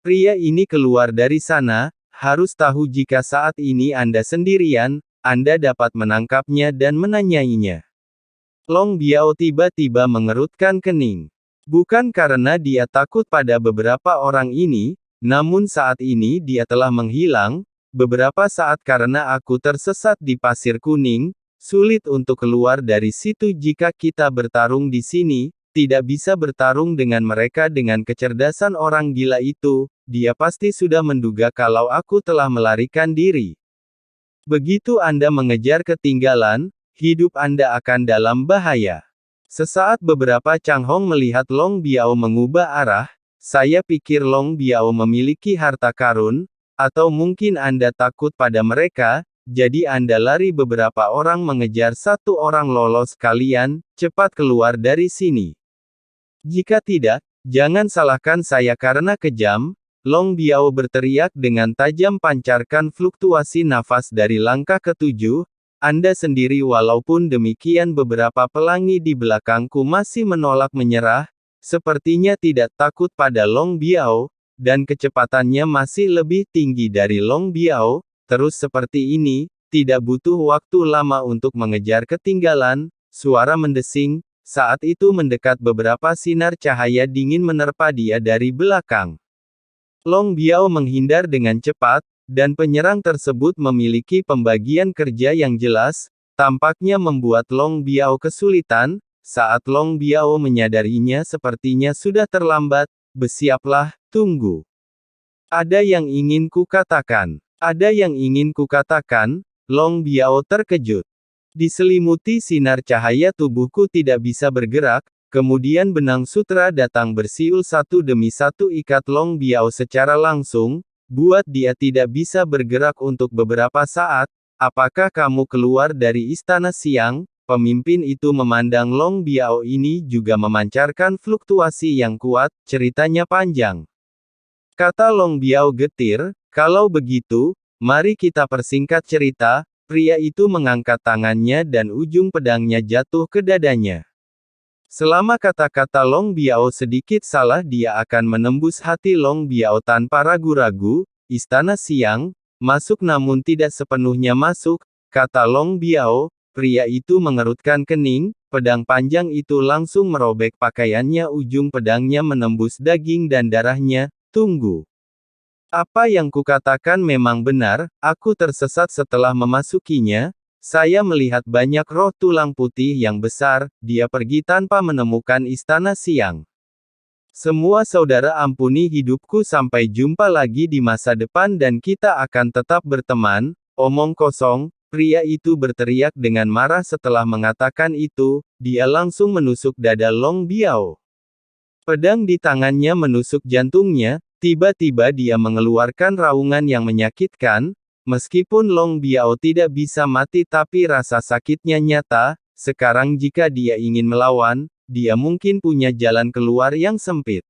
Pria ini keluar dari sana, harus tahu jika saat ini Anda sendirian, Anda dapat menangkapnya dan menanyainya. Long Biao tiba-tiba mengerutkan kening. Bukan karena dia takut pada beberapa orang ini, namun saat ini dia telah menghilang, beberapa saat karena aku tersesat di pasir kuning, sulit untuk keluar dari situ jika kita bertarung di sini, tidak bisa bertarung dengan mereka dengan kecerdasan orang gila itu, dia pasti sudah menduga kalau aku telah melarikan diri. Begitu Anda mengejar ketinggalan, hidup Anda akan dalam bahaya. Sesaat beberapa Changhong melihat Long Biao mengubah arah, saya pikir Long Biao memiliki harta karun, atau mungkin Anda takut pada mereka, jadi Anda lari beberapa orang mengejar satu orang lolos kalian, cepat keluar dari sini. Jika tidak, jangan salahkan saya karena kejam, Long Biao berteriak dengan tajam pancarkan fluktuasi nafas dari langkah ketujuh, Anda sendiri walaupun demikian beberapa pelangi di belakangku masih menolak menyerah, sepertinya tidak takut pada Long Biao, dan kecepatannya masih lebih tinggi dari Long Biao. Terus seperti ini, tidak butuh waktu lama untuk mengejar ketinggalan, suara mendesing, saat itu mendekat beberapa sinar cahaya dingin menerpa dia dari belakang. Long Biao menghindar dengan cepat, dan penyerang tersebut memiliki pembagian kerja yang jelas, tampaknya membuat Long Biao kesulitan, saat Long Biao menyadarinya sepertinya sudah terlambat, bersiaplah, tunggu. Ada yang ingin kukatakan. Ada yang ingin kukatakan, Long Biao terkejut. Diselimuti sinar cahaya tubuhku tidak bisa bergerak, kemudian benang sutra datang bersiul satu demi satu ikat Long Biao secara langsung, buat dia tidak bisa bergerak untuk beberapa saat. Apakah kamu keluar dari istana siang? Pemimpin itu memandang Long Biao ini juga memancarkan fluktuasi yang kuat, ceritanya panjang. Kata Long Biao getir, kalau begitu, mari kita persingkat cerita, pria itu mengangkat tangannya dan ujung pedangnya jatuh ke dadanya. Selama kata-kata Long Biao sedikit salah dia akan menembus hati Long Biao tanpa ragu-ragu, istana siang, masuk namun tidak sepenuhnya masuk, kata Long Biao, pria itu mengerutkan kening, pedang panjang itu langsung merobek pakaiannya ujung pedangnya menembus daging dan darahnya, tunggu. Apa yang kukatakan memang benar, aku tersesat setelah memasukinya, saya melihat banyak roh tulang putih yang besar, dia pergi tanpa menemukan istana siang. Semua saudara ampuni hidupku sampai jumpa lagi di masa depan dan kita akan tetap berteman, omong kosong, pria itu berteriak dengan marah setelah mengatakan itu, dia langsung menusuk dada Long Biao. Pedang di tangannya menusuk jantungnya, tiba-tiba dia mengeluarkan raungan yang menyakitkan, meskipun Long Biao tidak bisa mati tapi rasa sakitnya nyata, sekarang jika dia ingin melawan, dia mungkin punya jalan keluar yang sempit.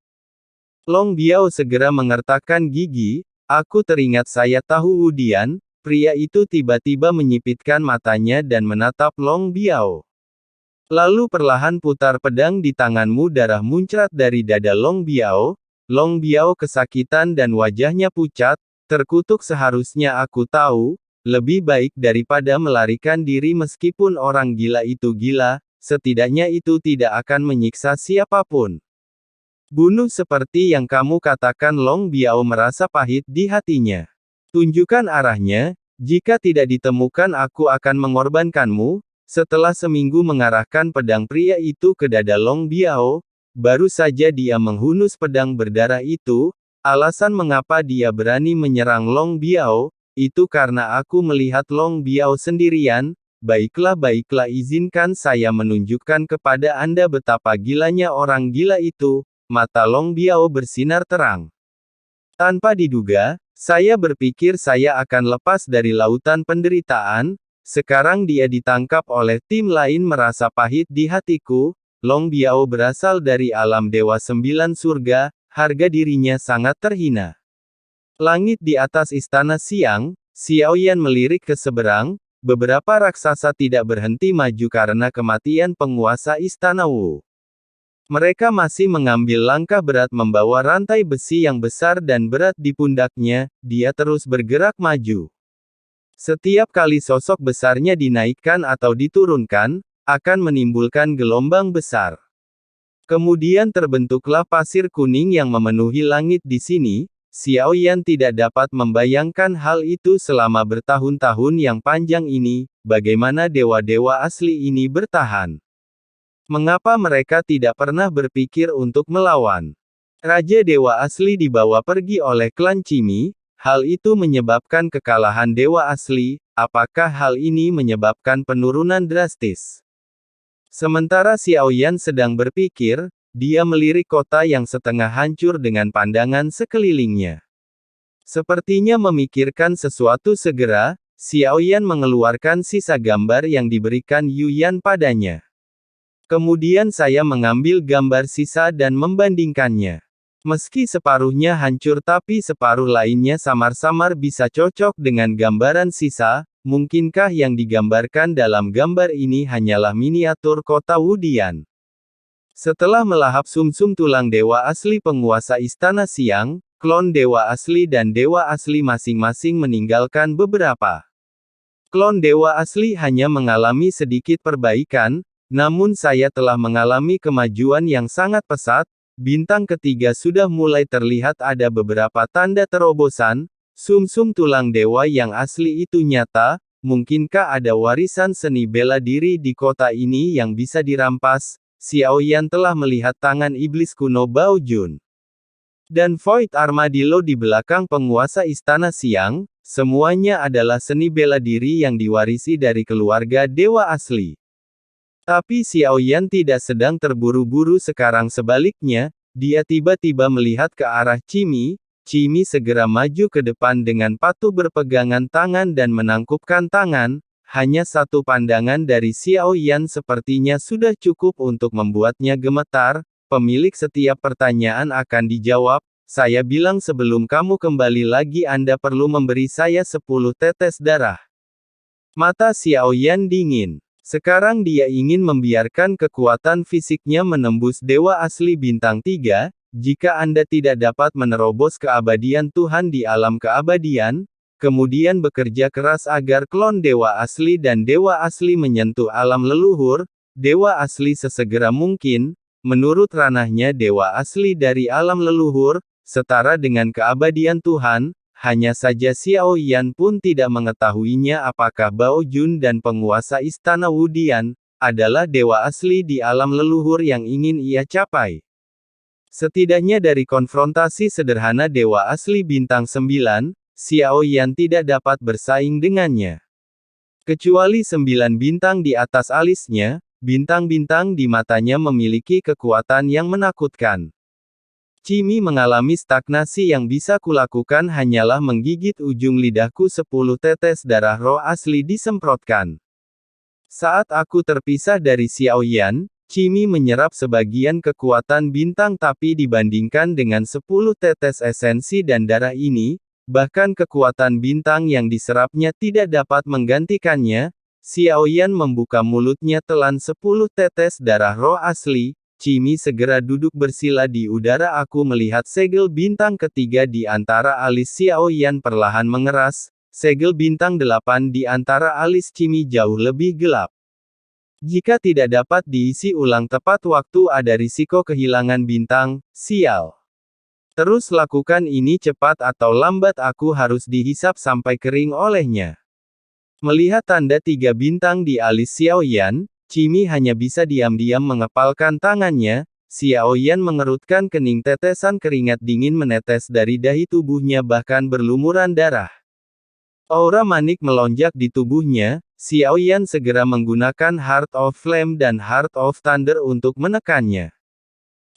Long Biao segera mengertakkan gigi, aku teringat saya tahu Wudian, pria itu tiba-tiba menyipitkan matanya dan menatap Long Biao. Lalu perlahan putar pedang di tanganmu darah muncrat dari dada Long Biao. Long Biao kesakitan dan wajahnya pucat, terkutuk seharusnya aku tahu, lebih baik daripada melarikan diri meskipun orang gila itu gila, setidaknya itu tidak akan menyiksa siapapun. Bunuh seperti yang kamu katakan Long Biao merasa pahit di hatinya. Tunjukkan arahnya, jika tidak ditemukan aku akan mengorbankanmu, setelah seminggu mengarahkan pedang pria itu ke dada Long Biao, baru saja dia menghunus pedang berdarah itu, alasan mengapa dia berani menyerang Long Biao, itu karena aku melihat Long Biao sendirian, baiklah izinkan saya menunjukkan kepada Anda betapa gilanya orang gila itu, mata Long Biao bersinar terang. Tanpa diduga, saya berpikir saya akan lepas dari lautan penderitaan, sekarang dia ditangkap oleh tim lain merasa pahit di hatiku, Long Biao berasal dari alam Dewa Sembilan Surga, harga dirinya sangat terhina. Langit di atas istana siang, Xiaoyan melirik ke seberang, beberapa raksasa tidak berhenti maju karena kematian penguasa istana Wu. Mereka masih mengambil langkah berat membawa rantai besi yang besar dan berat di pundaknya, dia terus bergerak maju. Setiap kali sosok besarnya dinaikkan atau diturunkan, akan menimbulkan gelombang besar. Kemudian terbentuklah pasir kuning yang memenuhi langit di sini. Xiao Yan tidak dapat membayangkan hal itu selama bertahun-tahun yang panjang ini, bagaimana dewa-dewa asli ini bertahan. Mengapa mereka tidak pernah berpikir untuk melawan? Raja Dewa Asli dibawa pergi oleh klan Qimi, hal itu menyebabkan kekalahan Dewa Asli, apakah hal ini menyebabkan penurunan drastis? Sementara Xiao Yan sedang berpikir, dia melirik kota yang setengah hancur dengan pandangan sekelilingnya. Sepertinya memikirkan sesuatu segera, Xiao Yan mengeluarkan sisa gambar yang diberikan Yu Yan padanya. Kemudian saya mengambil gambar sisa dan membandingkannya. Meski separuhnya hancur tapi separuh lainnya samar-samar bisa cocok dengan gambaran sisa, mungkinkah yang digambarkan dalam gambar ini hanyalah miniatur kota Wudian? Setelah melahap sumsum tulang dewa asli penguasa Istana Siang, klon dewa asli dan dewa asli masing-masing meninggalkan beberapa. Klon dewa asli hanya mengalami sedikit perbaikan, namun saya telah mengalami kemajuan yang sangat pesat. Bintang ketiga sudah mulai terlihat ada beberapa tanda terobosan. Sumsum tulang dewa yang asli itu nyata. Mungkinkah ada warisan seni bela diri di kota ini yang bisa dirampas? Xiao Yan telah melihat tangan iblis kuno Bao Jun dan Void Armadillo di belakang penguasa Istana Siang. Semuanya adalah seni bela diri yang diwarisi dari keluarga dewa asli. Tapi Xiao Yan tidak sedang terburu-buru sekarang, sebaliknya, dia tiba-tiba melihat ke arah Qimi. Qimi segera maju ke depan dengan patuh berpegangan tangan dan menangkupkan tangan. Hanya satu pandangan dari Xiao Yan sepertinya sudah cukup untuk membuatnya gemetar. Pemilik setiap pertanyaan akan dijawab. Saya bilang sebelum kamu kembali lagi Anda perlu memberi saya 10 tetes darah. Mata Xiao Yan dingin. Sekarang dia ingin membiarkan kekuatan fisiknya menembus dewa asli bintang 3, jika Anda tidak dapat menerobos keabadian Tuhan di alam keabadian, kemudian bekerja keras agar klon dewa asli dan dewa asli menyentuh alam leluhur, dewa asli sesegera mungkin, menurut ranahnya dewa asli dari alam leluhur, setara dengan keabadian Tuhan. Hanya saja Xiao Yan pun tidak mengetahuinya apakah Bao Jun dan penguasa Istana Wudian, adalah dewa asli di alam leluhur yang ingin ia capai. Setidaknya dari konfrontasi sederhana dewa asli bintang 9, Xiao Yan tidak dapat bersaing dengannya. Kecuali 9 bintang di atas alisnya, bintang-bintang di matanya memiliki kekuatan yang menakutkan. Qimi mengalami stagnasi, yang bisa kulakukan hanyalah menggigit ujung lidahku. 10 tetes darah roh asli disemprotkan. Saat aku terpisah dari Xiao Yan, Qimi menyerap sebagian kekuatan bintang, tapi dibandingkan dengan 10 tetes esensi dan darah ini, bahkan kekuatan bintang yang diserapnya tidak dapat menggantikannya. Xiao Yan membuka mulutnya telan 10 tetes darah roh asli. Qimi segera duduk bersila di udara. Aku melihat segel bintang ketiga di antara alis Xiao Yan perlahan mengeras. Segel bintang 8 di antara alis Qimi jauh lebih gelap. Jika tidak dapat diisi ulang tepat waktu ada risiko kehilangan bintang. Sial. Terus lakukan ini cepat atau lambat aku harus dihisap sampai kering olehnya. Melihat tanda 3 bintang di alis Xiao Yan, Qimi hanya bisa diam-diam mengepalkan tangannya. Xiao Yan mengerutkan kening, tetesan keringat dingin menetes dari dahi tubuhnya bahkan berlumuran darah. Aura manik melonjak di tubuhnya. Xiao Yan segera menggunakan Heart of Flame dan Heart of Thunder untuk menekannya.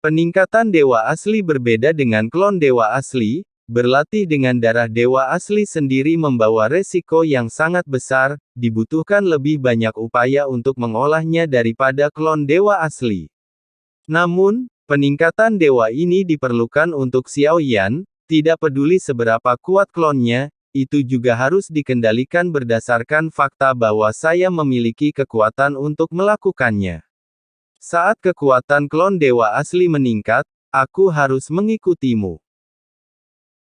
Peningkatan dewa asli berbeda dengan klon dewa asli. Berlatih dengan darah dewa asli sendiri membawa resiko yang sangat besar, dibutuhkan lebih banyak upaya untuk mengolahnya daripada klon dewa asli. Namun, peningkatan dewa ini diperlukan untuk Xiao Yan, tidak peduli seberapa kuat klonnya, itu juga harus dikendalikan berdasarkan fakta bahwa saya memiliki kekuatan untuk melakukannya. Saat kekuatan klon dewa asli meningkat, aku harus mengikutimu.